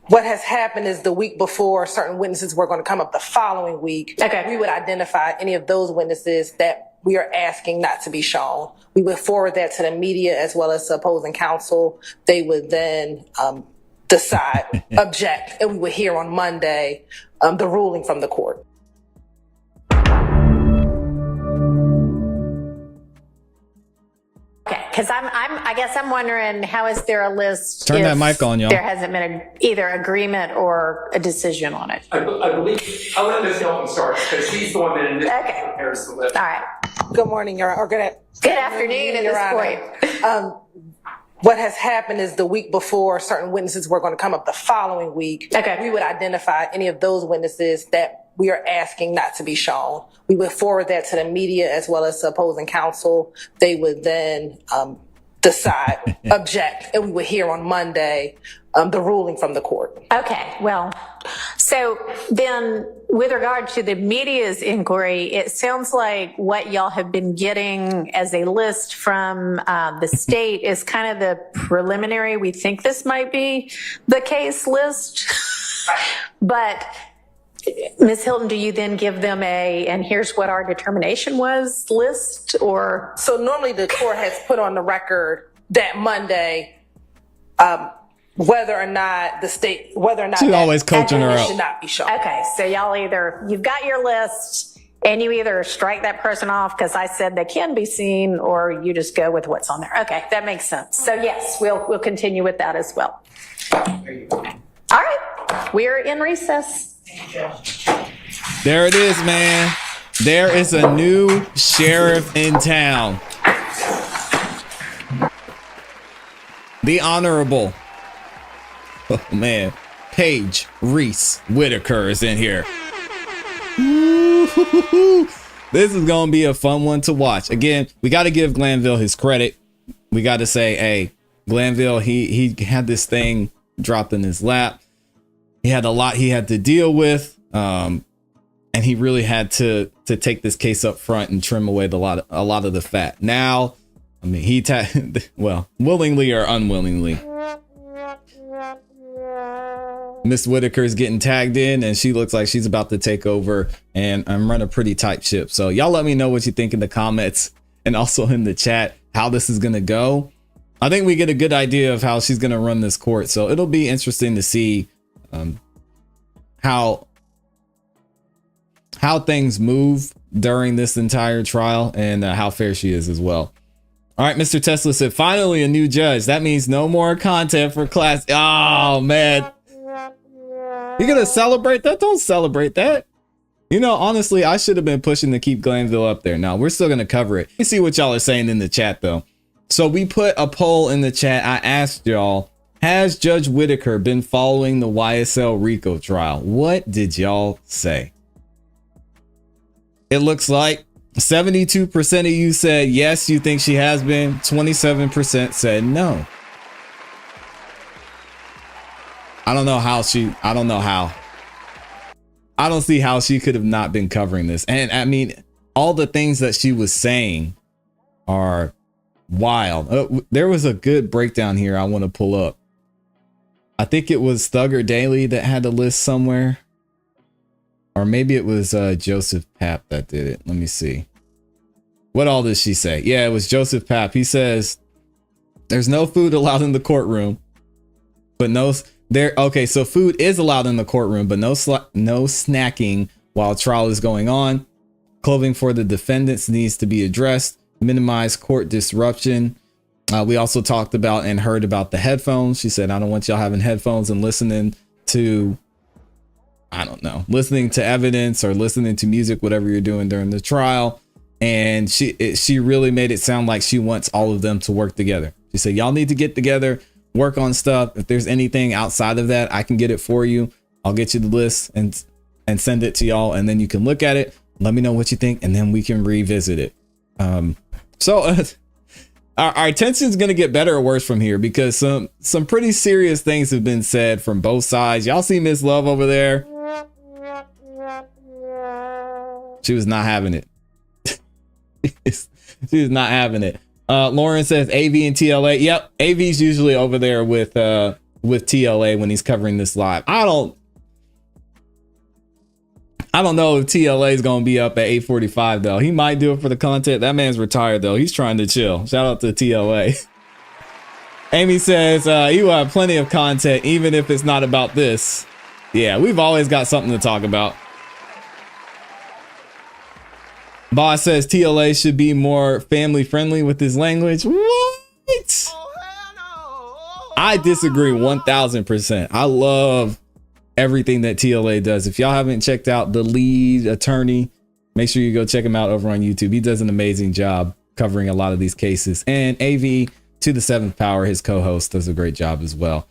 What has happened is the week before, certain witnesses were going to come up the following week. Okay. We would identify any of those witnesses that we are asking not to be shown. We would forward that to the media as well as to opposing counsel. They would then decide, object, and we would hear on Monday the ruling from the court. Okay, because I guess I'm wondering, how is there a list? Turn that mic on, y'all. There hasn't been either agreement or a decision on it. I believe I'll let Ms. Hilton start because she's the one that initially prepares the list. All right. Good morning, Your Honor. Or good afternoon at this point. What has happened is the week before, certain witnesses were going to come up the following week. Okay. We would identify any of those witnesses that we are asking not to be shown. We would forward that to the media as well as to opposing counsel. They would then decide, object, and we would hear on Monday the ruling from the court. Okay, well, so then with regard to the media's inquiry, it sounds like what y'all have been getting as a list from the state is kind of the preliminary, we think this might be the case list. But Ms. Hilton, do you then give them and here's what our determination was list, or? So normally the court has put on the record that Monday, whether or not she's always coaching her up, should not be shown. Okay, so you've got your list and you either strike that person off because I said they can be seen, or you just go with what's on there. Okay, that makes sense. So yes, we'll continue with that as well. All right, we're in recess. There it is, man. There is a new sheriff in town. The Honorable, oh man, Paige Reese Whitaker is in here. Ooh, this is gonna be a fun one to watch. Again, we got to give Glanville his credit. We got to say, hey, Glanville, he had this thing dropped in his lap. He had a lot he had to deal with, and he really had to take this case up front and trim away a lot of the fat. Now, I mean, well, willingly or unwillingly, Miss Whitaker is getting tagged in, and she looks like she's about to take over. And I'm running a pretty tight ship. So y'all let me know what you think in the comments and also in the chat how this is gonna go. I think we get a good idea of how she's gonna run this court. So it'll be interesting to see how things move during this entire trial, and how fair she is as well. All right, Mr. Tesla said, finally a new judge. That means no more content for class. Oh man, you're gonna celebrate that? Don't celebrate that. You know, honestly, I should have been pushing to keep Glanville up there. Now we're still gonna cover it. Let me see what y'all are saying in the chat though. So we put a poll in the chat. I asked y'all, has Judge Whitaker been following the YSL RICO trial? What did y'all say? It looks like 72% of you said yes, you think she has been. 27% said no. I don't know how. I don't see how she could have not been covering this. And I mean, all the things that she was saying are wild. There was a good breakdown here I want to pull up. I think it was Thugger Daily that had a list somewhere. Or maybe it was Joseph Papp that did it. Let me see. What all did she say? Yeah, it was Joseph Papp. He says, there's no food allowed in the courtroom, but okay, so food is allowed in the courtroom, but no snacking while trial is going on. Clothing for the defendants needs to be addressed. Minimize court disruption. We also talked about and heard about the headphones. She said, I don't want y'all having headphones and listening to, I don't know, listening to evidence or listening to music, whatever you're doing during the trial. And she really made it sound like she wants all of them to work together. She said, y'all need to get together, work on stuff. If there's anything outside of that, I can get it for you. I'll get you the list and send it to y'all. And then you can look at it. Let me know what you think. And then we can revisit it. Our tension is going to get better or worse from here because some pretty serious things have been said from both sides. Y'all see Miss Love over there? She was not having it. She was not having it. Lauren says AV and TLA. Yep, AV's usually over there with with TLA when he's covering this live. I don't know if TLA is going to be up at 8:45 though. He might do it for the content. That man's retired though. He's trying to chill. Shout out to TLA. Amy says he will have plenty of content even if it's not about this. Yeah, we've always got something to talk about. Boss says TLA should be more family friendly with his language. What? I disagree 1000%. I love everything that TLA does. If y'all haven't checked out The Lead Attorney, make sure you go check him out over on YouTube. He does an amazing job covering a lot of these cases. And AV to the 7th Power, his co-host, does a great job as well.